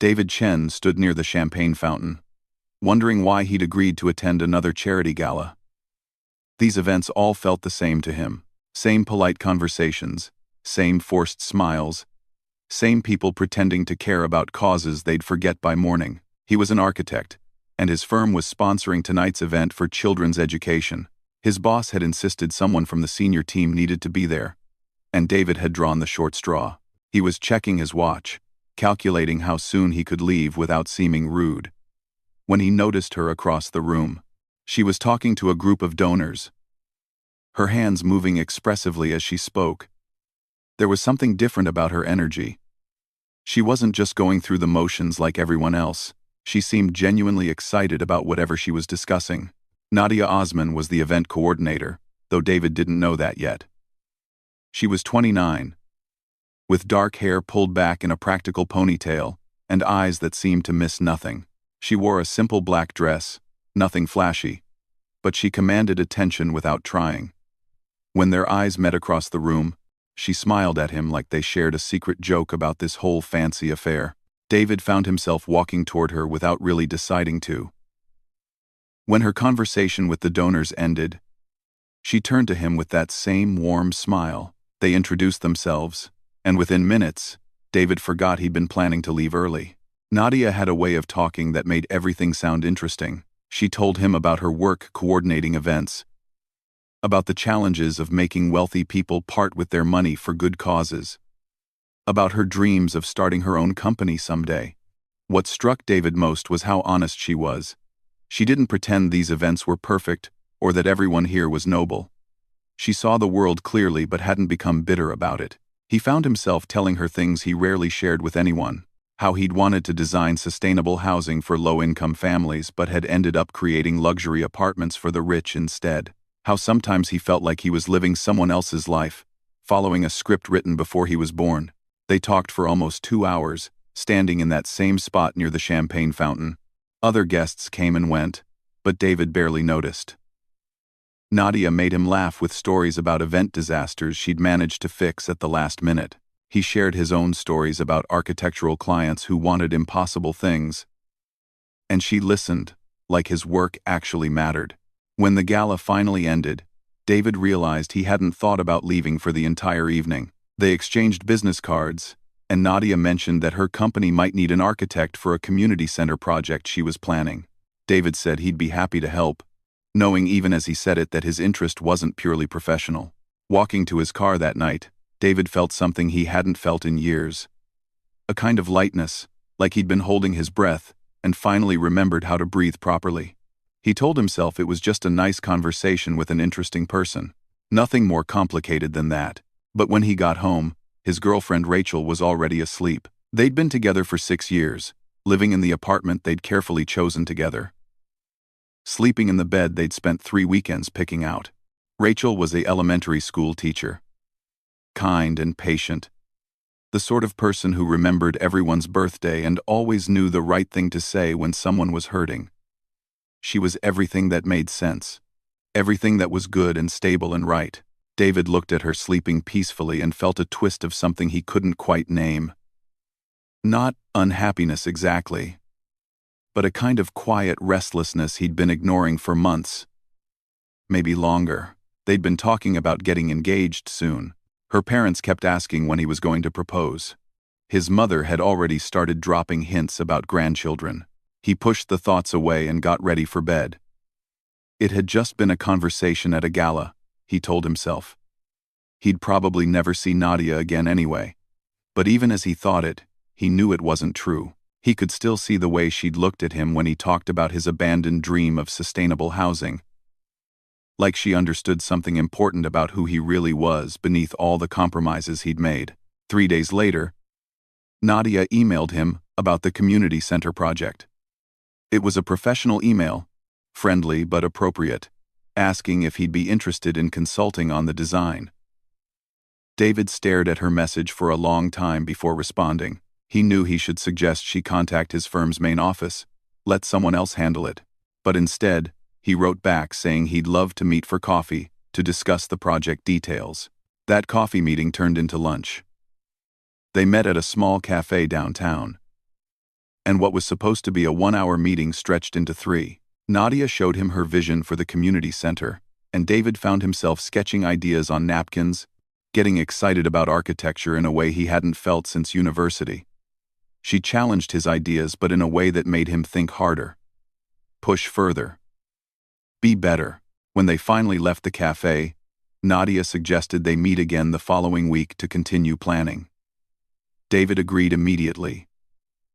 David Chen stood near the champagne fountain, wondering why he'd agreed to attend another charity gala. These events all felt the same to him. Same polite conversations, same forced smiles, same people pretending to care about causes they'd forget by morning. He was an architect, and his firm was sponsoring tonight's event for children's education. His boss had insisted someone from the senior team needed to be there, and David had drawn the short straw. He was checking his watch, calculating how soon he could leave without seeming rude, when he noticed her across the room. She was talking to a group of donors, her hands moving expressively as she spoke. There was something different about her energy. She wasn't just going through the motions like everyone else. She seemed genuinely excited about whatever she was discussing. Nadia Osman was the event coordinator, though David didn't know that yet. She was 29, with dark hair pulled back in a practical ponytail, and eyes that seemed to miss nothing. She wore a simple black dress, nothing flashy, but she commanded attention without trying. When their eyes met across the room, she smiled at him like they shared a secret joke about this whole fancy affair. David found himself walking toward her without really deciding to. When her conversation with the donors ended, she turned to him with that same warm smile. They introduced themselves, and within minutes, David forgot he'd been planning to leave early. Nadia had a way of talking that made everything sound interesting. She told him about her work coordinating events, about the challenges of making wealthy people part with their money for good causes, about her dreams of starting her own company someday. What struck David most was how honest she was. She didn't pretend these events were perfect or that everyone here was noble. She saw the world clearly but hadn't become bitter about it. He found himself telling her things he rarely shared with anyone. How he'd wanted to design sustainable housing for low-income families but had ended up creating luxury apartments for the rich instead. How sometimes he felt like he was living someone else's life, following a script written before he was born. They talked for almost 2 hours, standing in that same spot near the champagne fountain. Other guests came and went, but David barely noticed. Nadia made him laugh with stories about event disasters she'd managed to fix at the last minute. He shared his own stories about architectural clients who wanted impossible things, and she listened, like his work actually mattered. When the gala finally ended, David realized he hadn't thought about leaving for the entire evening. They exchanged business cards, and Nadia mentioned that her company might need an architect for a community center project she was planning. David said he'd be happy to help, knowing even as he said it that his interest wasn't purely professional. Walking to his car that night, David felt something he hadn't felt in years. A kind of lightness, like he'd been holding his breath, and finally remembered how to breathe properly. He told himself it was just a nice conversation with an interesting person. Nothing more complicated than that. But when he got home, his girlfriend Rachel was already asleep. They'd been together for 6 years, living in the apartment they'd carefully chosen together, sleeping in the bed they'd spent 3 weekends picking out. Rachel was an elementary school teacher, kind and patient, the sort of person who remembered everyone's birthday and always knew the right thing to say when someone was hurting. She was everything that made sense, everything that was good and stable and right. David looked at her sleeping peacefully and felt a twist of something he couldn't quite name. Not unhappiness exactly, but a kind of quiet restlessness he'd been ignoring for months, maybe longer. They'd been talking about getting engaged soon. Her parents kept asking when he was going to propose. His mother had already started dropping hints about grandchildren. He pushed the thoughts away and got ready for bed. It had just been a conversation at a gala, he told himself. He'd probably never see Nadia again anyway. But even as he thought it, he knew it wasn't true. He could still see the way she'd looked at him when he talked about his abandoned dream of sustainable housing. Like she understood something important about who he really was beneath all the compromises he'd made. 3 days later, Nadia emailed him about the community center project. It was a professional email, friendly but appropriate, asking if he'd be interested in consulting on the design. David stared at her message for a long time before responding. He knew he should suggest she contact his firm's main office, let someone else handle it. But instead, he wrote back saying he'd love to meet for coffee to discuss the project details. That coffee meeting turned into lunch. They met at a small cafe downtown. and what was supposed to be a 1-hour meeting stretched into 3. Nadia showed him her vision for the community center, and David found himself sketching ideas on napkins, getting excited about architecture in a way he hadn't felt since university. She challenged his ideas, but in a way that made him think harder. Push further. Be better. When they finally left the cafe, Nadia suggested they meet again the following week to continue planning. David agreed immediately,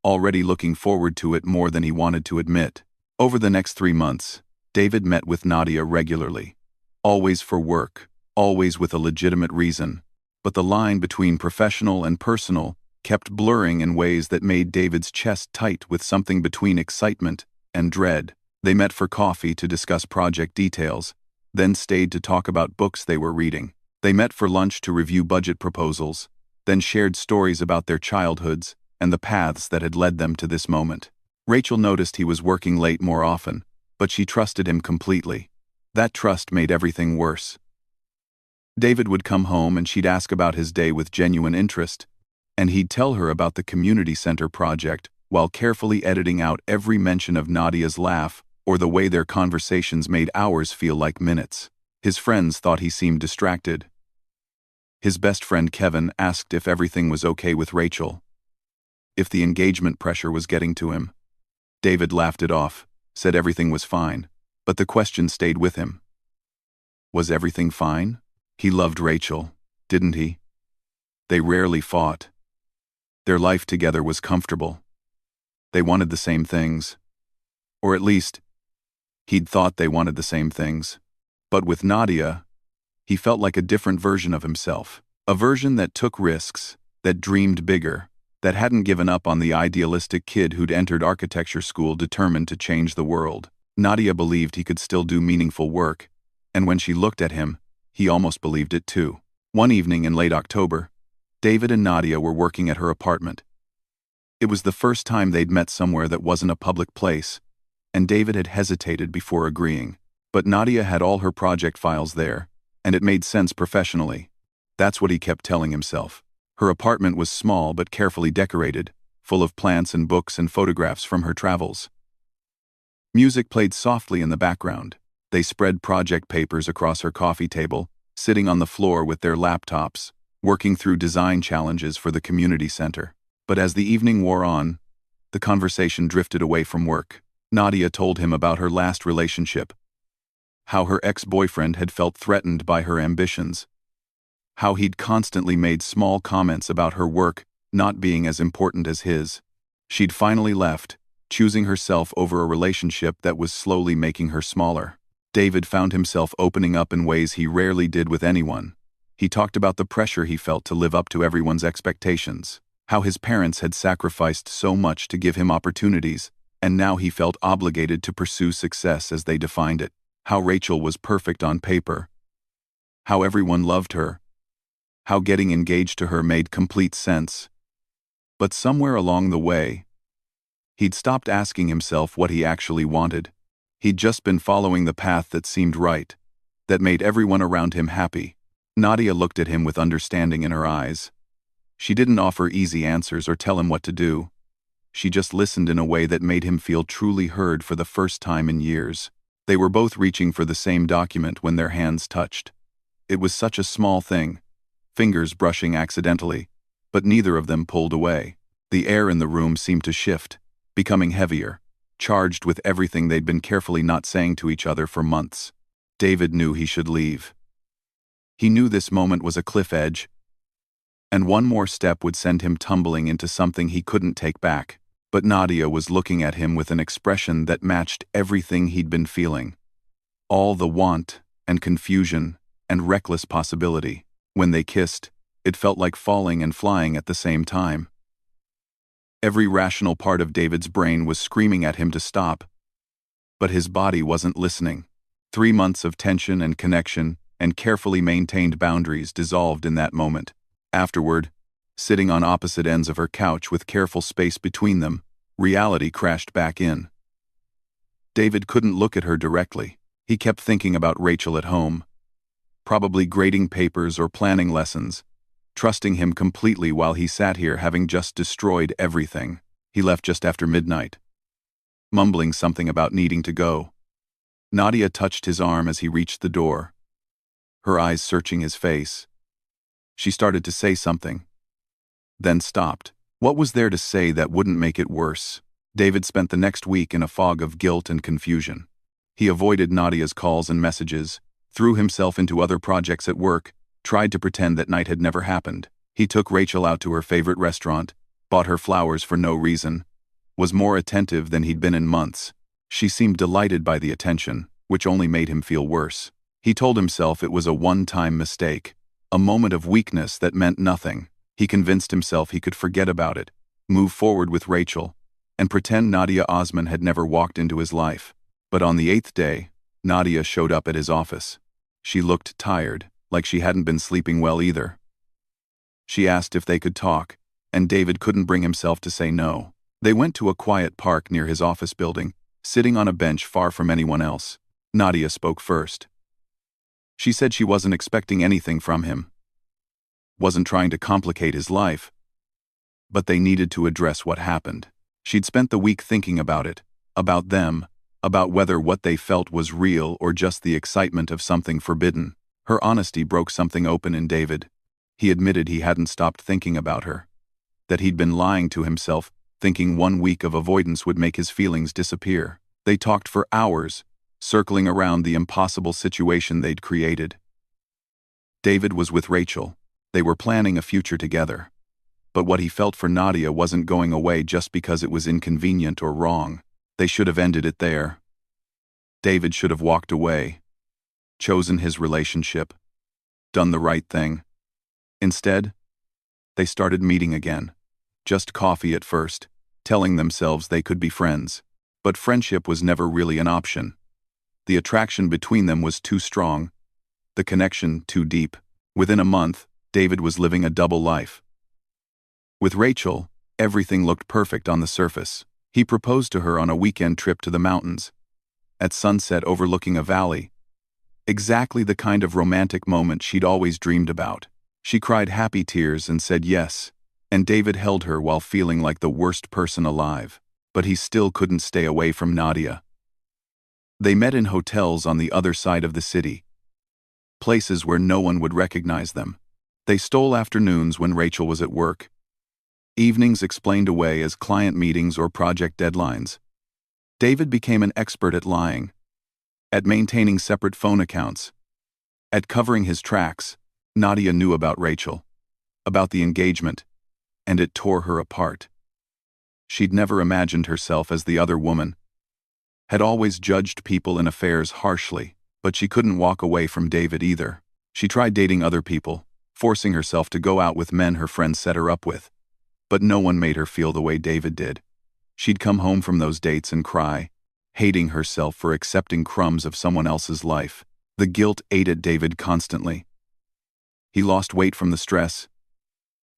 already looking forward to it more than he wanted to admit. Over the next 3 months, David met with Nadia regularly. Always for work, always with a legitimate reason, but the line between professional and personal kept blurring in ways that made David's chest tight with something between excitement and dread. They met for coffee to discuss project details, then stayed to talk about books they were reading. They met for lunch to review budget proposals, then shared stories about their childhoods and the paths that had led them to this moment. Rachel noticed he was working late more often, but she trusted him completely. That trust made everything worse. David would come home and she'd ask about his day with genuine interest, and he'd tell her about the community center project while carefully editing out every mention of Nadia's laugh or the way their conversations made hours feel like minutes. His friends thought he seemed distracted. His best friend Kevin asked if everything was okay with Rachel, if the engagement pressure was getting to him. David laughed it off, said everything was fine, but the question stayed with him. Was everything fine? He loved Rachel, didn't he? They rarely fought. Their life together was comfortable. They wanted the same things. Or at least, he'd thought they wanted the same things. But with Nadia, he felt like a different version of himself. A version that took risks, that dreamed bigger, that hadn't given up on the idealistic kid who'd entered architecture school determined to change the world. Nadia believed he could still do meaningful work, and when she looked at him, he almost believed it too. One evening in late October, David and Nadia were working at her apartment. It was the first time they'd met somewhere that wasn't a public place, and David had hesitated before agreeing. But Nadia had all her project files there, and it made sense professionally. That's what he kept telling himself. Her apartment was small but carefully decorated, full of plants and books and photographs from her travels. Music played softly in the background. They spread project papers across her coffee table, sitting on the floor with their laptops, working through design challenges for the community center. But as the evening wore on, the conversation drifted away from work. Nadia told him about her last relationship, how her ex-boyfriend had felt threatened by her ambitions, how he'd constantly made small comments about her work not being as important as his. She'd finally left, choosing herself over a relationship that was slowly making her smaller. David found himself opening up in ways he rarely did with anyone. He talked about the pressure he felt to live up to everyone's expectations, how his parents had sacrificed so much to give him opportunities, and now he felt obligated to pursue success as they defined it, how Rachel was perfect on paper, how everyone loved her, how getting engaged to her made complete sense. But somewhere along the way, he'd stopped asking himself what he actually wanted. He'd just been following the path that seemed right, that made everyone around him happy. Nadia looked at him with understanding in her eyes. She didn't offer easy answers or tell him what to do. She just listened in a way that made him feel truly heard for the first time in years. They were both reaching for the same document when their hands touched. It was such a small thing, fingers brushing accidentally, but neither of them pulled away. The air in the room seemed to shift, becoming heavier, charged with everything they'd been carefully not saying to each other for months. David knew he should leave. He knew this moment was a cliff edge, and one more step would send him tumbling into something he couldn't take back. But Nadia was looking at him with an expression that matched everything he'd been feeling. All the want and confusion and reckless possibility. When they kissed, it felt like falling and flying at the same time. Every rational part of David's brain was screaming at him to stop, but his body wasn't listening. 3 months of tension and connection and carefully maintained boundaries dissolved in that moment. Afterward, sitting on opposite ends of her couch with careful space between them, reality crashed back in. David couldn't look at her directly. He kept thinking about Rachel at home, probably grading papers or planning lessons, trusting him completely while he sat here having just destroyed everything. He left just after midnight, mumbling something about needing to go. Nadia touched his arm as he reached the door, her eyes searching his face. She started to say something, then stopped. What was there to say that wouldn't make it worse? David spent the next week in a fog of guilt and confusion. He avoided Nadia's calls and messages, threw himself into other projects at work, tried to pretend that night had never happened. He took Rachel out to her favorite restaurant, bought her flowers for no reason, was more attentive than he'd been in months. She seemed delighted by the attention, which only made him feel worse. He told himself it was a one-time mistake, a moment of weakness that meant nothing. He convinced himself he could forget about it, move forward with Rachel, and pretend Nadia Osman had never walked into his life. But on the 8th day, Nadia showed up at his office. She looked tired, like she hadn't been sleeping well either. She asked if they could talk, and David couldn't bring himself to say no. They went to a quiet park near his office building, sitting on a bench far from anyone else. Nadia spoke first. She said she wasn't expecting anything from him, wasn't trying to complicate his life, but they needed to address what happened. She'd spent the week thinking about it, about them, about whether what they felt was real or just the excitement of something forbidden. Her honesty broke something open in David. He admitted he hadn't stopped thinking about her, that he'd been lying to himself, thinking 1 week of avoidance would make his feelings disappear. They talked for hours, circling around the impossible situation they'd created. David was with Rachel. They were planning a future together. But what he felt for Nadia wasn't going away just because it was inconvenient or wrong. They should have ended it there. David should have walked away, chosen his relationship, done the right thing. Instead, they started meeting again. Just coffee at first, telling themselves they could be friends. But friendship was never really an option. The attraction between them was too strong, the connection too deep. Within a month, David was living a double life. With Rachel, everything looked perfect on the surface. He proposed to her on a weekend trip to the mountains, at sunset overlooking a valley. Exactly the kind of romantic moment she'd always dreamed about. She cried happy tears and said yes, and David held her while feeling like the worst person alive. But he still couldn't stay away from Nadia. They met in hotels on the other side of the city, places where no one would recognize them. They stole afternoons when Rachel was at work, evenings explained away as client meetings or project deadlines. David became an expert at lying, at maintaining separate phone accounts, at covering his tracks. Nadia knew about Rachel, about the engagement, and it tore her apart. She'd never imagined herself as the other woman, had always judged people in affairs harshly, but she couldn't walk away from David either. She tried dating other people, forcing herself to go out with men her friends set her up with. But no one made her feel the way David did. She'd come home from those dates and cry, hating herself for accepting crumbs of someone else's life. The guilt ate at David constantly. He lost weight from the stress,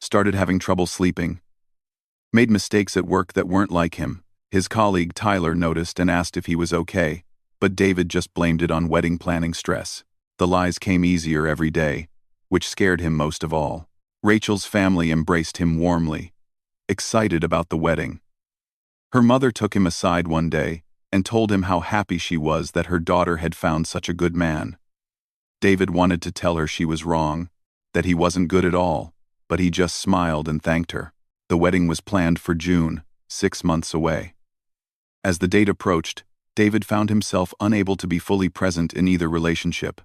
started having trouble sleeping, made mistakes at work that weren't like him. His colleague Tyler noticed and asked if he was okay, but David just blamed it on wedding planning stress. The lies came easier every day, which scared him most of all. Rachel's family embraced him warmly, excited about the wedding. Her mother took him aside one day and told him how happy she was that her daughter had found such a good man. David wanted to tell her she was wrong, that he wasn't good at all, but he just smiled and thanked her. The wedding was planned for June, 6 months away. As the date approached, David found himself unable to be fully present in either relationship.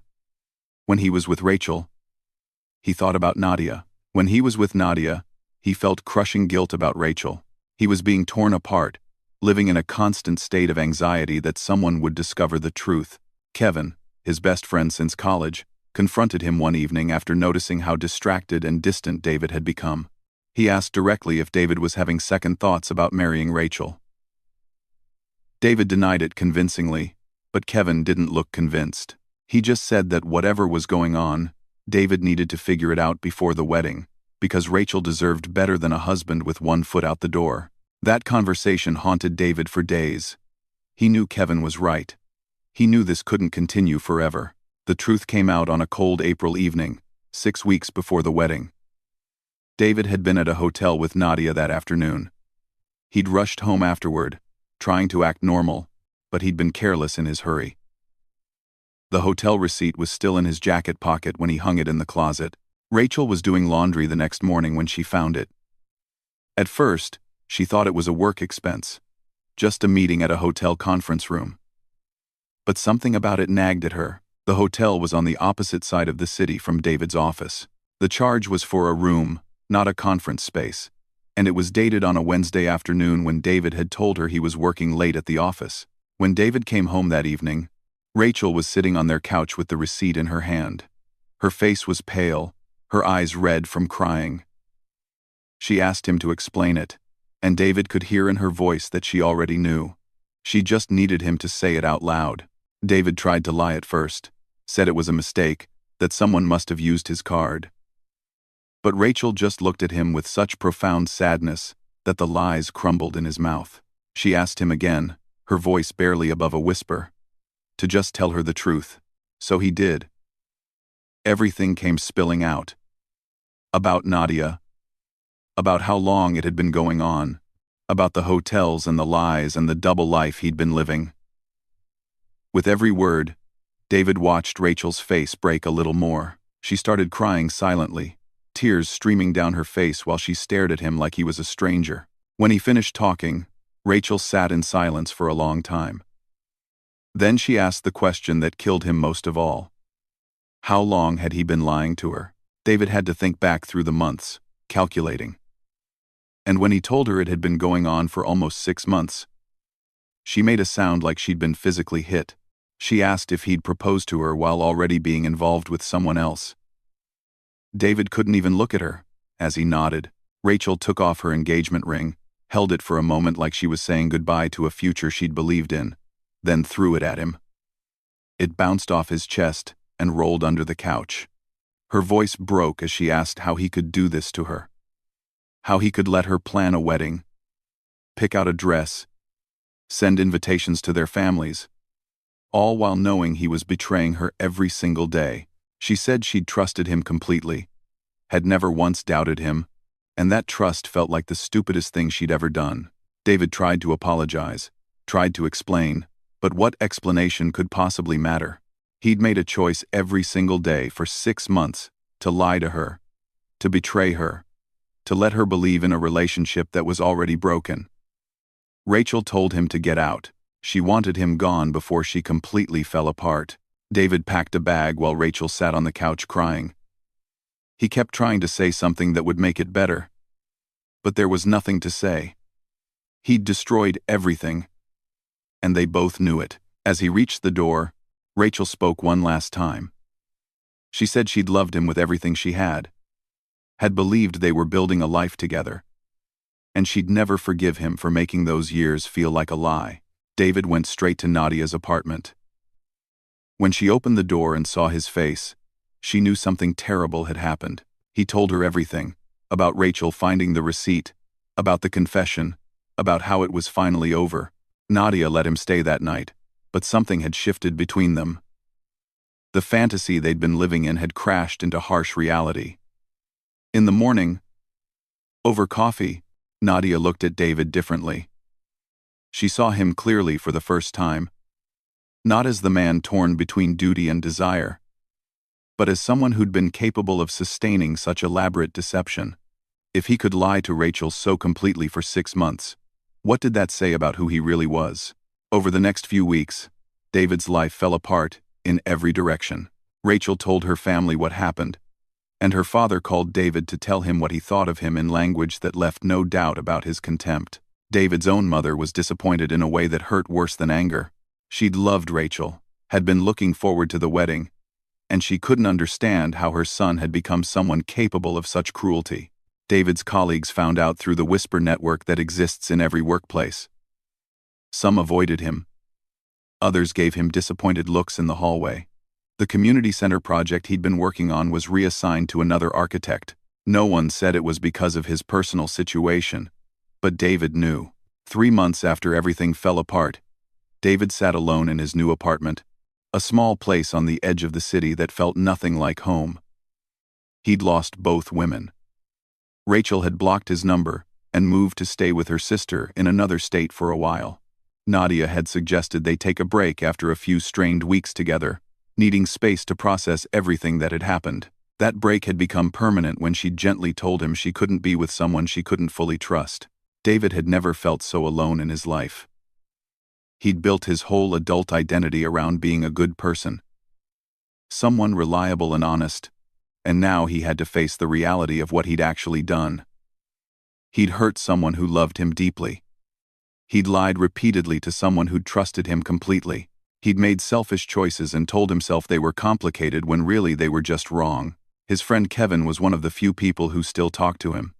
When he was with Rachel, he thought about Nadia. When he was with Nadia, he felt crushing guilt about Rachel. He was being torn apart, living in a constant state of anxiety that someone would discover the truth. Kevin, his best friend since college, confronted him one evening after noticing how distracted and distant David had become. He asked directly if David was having second thoughts about marrying Rachel. David denied it convincingly, but Kevin didn't look convinced. He just said that whatever was going on, David needed to figure it out before the wedding, because Rachel deserved better than a husband with one foot out the door. That conversation haunted David for days. He knew Kevin was right. He knew this couldn't continue forever. The truth came out on a cold April evening, 6 weeks before the wedding. David had been at a hotel with Nadia that afternoon. He'd rushed home afterward, trying to act normal, but he'd been careless in his hurry. The hotel receipt was still in his jacket pocket when he hung it in the closet. Rachel was doing laundry the next morning when she found it. At first, she thought it was a work expense, just a meeting at a hotel conference room. But something about it nagged at her. The hotel was on the opposite side of the city from David's office. The charge was for a room, not a conference space, and it was dated on a Wednesday afternoon when David had told her he was working late at the office. When David came home that evening, Rachel was sitting on their couch with the receipt in her hand. Her face was pale, her eyes red from crying. She asked him to explain it, and David could hear in her voice that she already knew. She just needed him to say it out loud. David tried to lie at first, said it was a mistake, that someone must have used his card. But Rachel just looked at him with such profound sadness that the lies crumbled in his mouth. She asked him again, her voice barely above a whisper, to just tell her the truth. So he did. Everything came spilling out. About Nadia. About how long it had been going on. About the hotels and the lies and the double life he'd been living. With every word, David watched Rachel's face break a little more. She started crying silently, tears streaming down her face while she stared at him like he was a stranger. When he finished talking, Rachel sat in silence for a long time. Then she asked the question that killed him most of all. How long had he been lying to her? David had to think back through the months, calculating. And when he told her it had been going on for almost 6 months, she made a sound like she'd been physically hit. She asked if he'd proposed to her while already being involved with someone else. David couldn't even look at her. As he nodded, Rachel took off her engagement ring, held it for a moment like she was saying goodbye to a future she'd believed in, then threw it at him. It bounced off his chest and rolled under the couch. Her voice broke as she asked how he could do this to her. How he could let her plan a wedding, pick out a dress, send invitations to their families, all while knowing he was betraying her every single day. She said she'd trusted him completely, had never once doubted him, and that trust felt like the stupidest thing she'd ever done. David tried to apologize, tried to explain, but what explanation could possibly matter? He'd made a choice every single day for 6 months to lie to her, to betray her, to let her believe in a relationship that was already broken. Rachel told him to get out. She wanted him gone before she completely fell apart. David packed a bag while Rachel sat on the couch crying. He kept trying to say something that would make it better, but there was nothing to say. He'd destroyed everything, and they both knew it. As he reached the door, Rachel spoke one last time. She said she'd loved him with everything she had believed they were building a life together, and she'd never forgive him for making those years feel like a lie. David went straight to Nadia's apartment. When she opened the door and saw his face, she knew something terrible had happened. He told her everything, about Rachel finding the receipt, about the confession, about how it was finally over. Nadia let him stay that night, but something had shifted between them. The fantasy they'd been living in had crashed into harsh reality. In the morning, over coffee, Nadia looked at David differently. She saw him clearly for the first time, not as the man torn between duty and desire, but as someone who'd been capable of sustaining such elaborate deception. If he could lie to Rachel so completely for 6 months, what did that say about who he really was? Over the next few weeks, David's life fell apart in every direction. Rachel told her family what happened, and her father called David to tell him what he thought of him in language that left no doubt about his contempt. David's own mother was disappointed in a way that hurt worse than anger. She'd loved Rachel, had been looking forward to the wedding, and she couldn't understand how her son had become someone capable of such cruelty. David's colleagues found out through the whisper network that exists in every workplace. Some avoided him. Others gave him disappointed looks in the hallway. The community center project he'd been working on was reassigned to another architect. No one said it was because of his personal situation, but David knew. 3 months after everything fell apart, David sat alone in his new apartment, a small place on the edge of the city that felt nothing like home. He'd lost both women. Rachel had blocked his number, and moved to stay with her sister in another state for a while. Nadia had suggested they take a break after a few strained weeks together, needing space to process everything that had happened. That break had become permanent when she gently told him she couldn't be with someone she couldn't fully trust. David had never felt so alone in his life. He'd built his whole adult identity around being a good person, someone reliable and honest, and now he had to face the reality of what he'd actually done. He'd hurt someone who loved him deeply. He'd lied repeatedly to someone who'd trusted him completely. He'd made selfish choices and told himself they were complicated when really they were just wrong. His friend Kevin was one of the few people who still talked to him.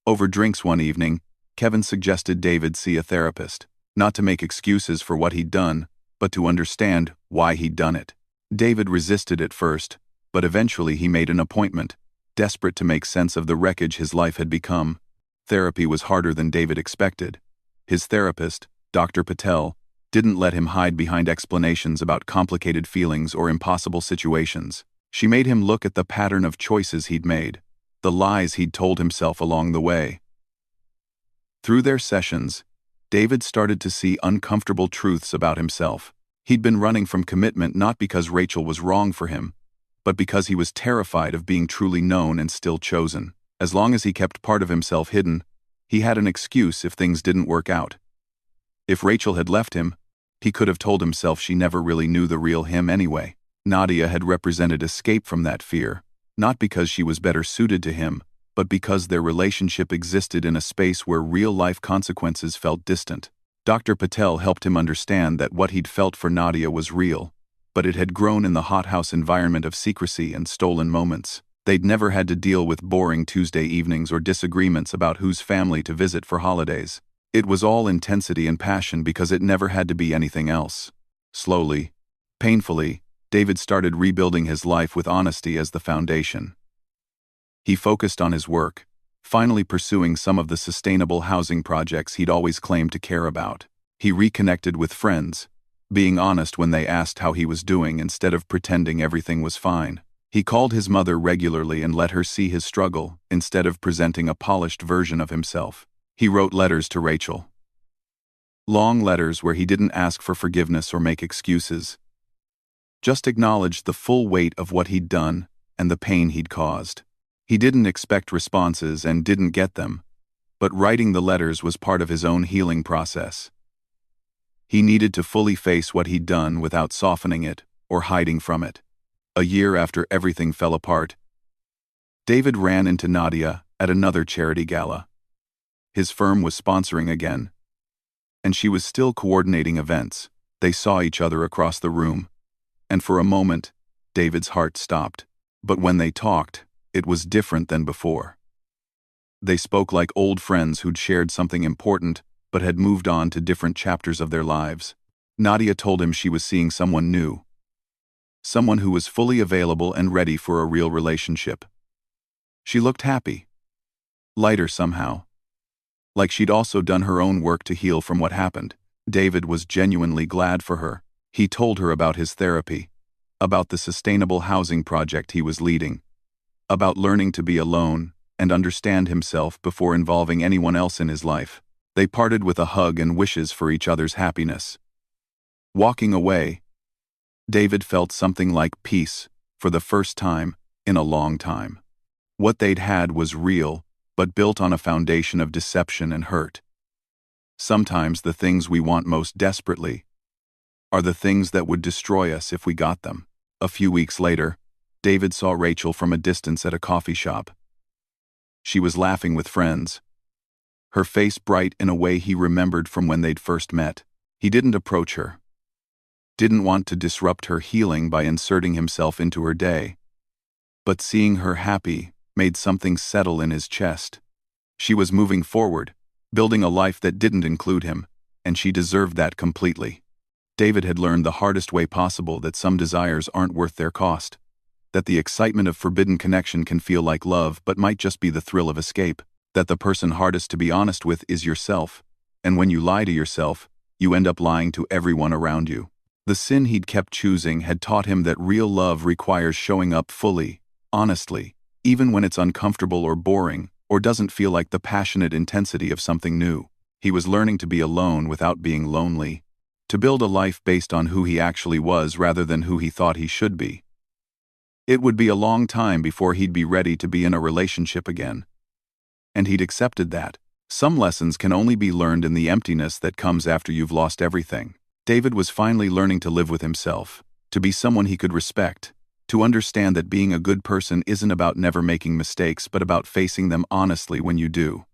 Over drinks one evening, Kevin suggested David see a therapist, not to make excuses for what he'd done, but to understand why he'd done it. David resisted at first, but eventually he made an appointment, desperate to make sense of the wreckage his life had become. Therapy was harder than David expected. His therapist, Dr. Patel, didn't let him hide behind explanations about complicated feelings or impossible situations. She made him look at the pattern of choices he'd made, the lies he'd told himself along the way. Through their sessions, David started to see uncomfortable truths about himself. He'd been running from commitment not because Rachel was wrong for him, but because he was terrified of being truly known and still chosen. As long as he kept part of himself hidden, he had an excuse if things didn't work out. If Rachel had left him, he could have told himself she never really knew the real him anyway. Nadia had represented escape from that fear, not because she was better suited to him, but because their relationship existed in a space where real-life consequences felt distant. Dr. Patel helped him understand that what he'd felt for Nadia was real, but it had grown in the hothouse environment of secrecy and stolen moments. They'd never had to deal with boring Tuesday evenings or disagreements about whose family to visit for holidays. It was all intensity and passion because it never had to be anything else. Slowly, painfully, David started rebuilding his life with honesty as the foundation. He focused on his work, finally pursuing some of the sustainable housing projects he'd always claimed to care about. He reconnected with friends, being honest when they asked how he was doing instead of pretending everything was fine. He called his mother regularly and let her see his struggle instead of presenting a polished version of himself. He wrote letters to Rachel. Long letters where he didn't ask for forgiveness or make excuses, just acknowledged the full weight of what he'd done and the pain he'd caused. He didn't expect responses and didn't get them, but writing the letters was part of his own healing process. He needed to fully face what he'd done without softening it or hiding from it. A year after everything fell apart, David ran into Nadia at another charity gala. His firm was sponsoring again, and she was still coordinating events. They saw each other across the room, and for a moment, David's heart stopped. But when they talked, it was different than before. They spoke like old friends who'd shared something important but had moved on to different chapters of their lives. Nadia told him she was seeing someone new, someone who was fully available and ready for a real relationship. She looked happy, lighter somehow, like she'd also done her own work to heal from what happened. David was genuinely glad for her. He told her about his therapy, about the sustainable housing project he was leading, about learning to be alone and understand himself before involving anyone else in his life. They parted with a hug and wishes for each other's happiness. Walking away, David felt something like peace for the first time in a long time. What they'd had was real, but built on a foundation of deception and hurt. Sometimes the things we want most desperately are the things that would destroy us if we got them. A few weeks later, David saw Rachel from a distance at a coffee shop. She was laughing with friends, her face bright in a way he remembered from when they'd first met. He didn't approach her, didn't want to disrupt her healing by inserting himself into her day. But seeing her happy made something settle in his chest. She was moving forward, building a life that didn't include him, and she deserved that completely. David had learned the hardest way possible that some desires aren't worth their cost, that the excitement of forbidden connection can feel like love but might just be the thrill of escape, that the person hardest to be honest with is yourself, and when you lie to yourself, you end up lying to everyone around you. The sin he'd kept choosing had taught him that real love requires showing up fully, honestly, even when it's uncomfortable or boring. or doesn't feel like the passionate intensity of something new. He was learning to be alone without being lonely, to build a life based on who he actually was rather than who he thought he should be. It would be a long time before he'd be ready to be in a relationship again. And he'd accepted that. Some lessons can only be learned in the emptiness that comes after you've lost everything. David was finally learning to live with himself, to be someone he could respect, to understand that being a good person isn't about never making mistakes but about facing them honestly when you do.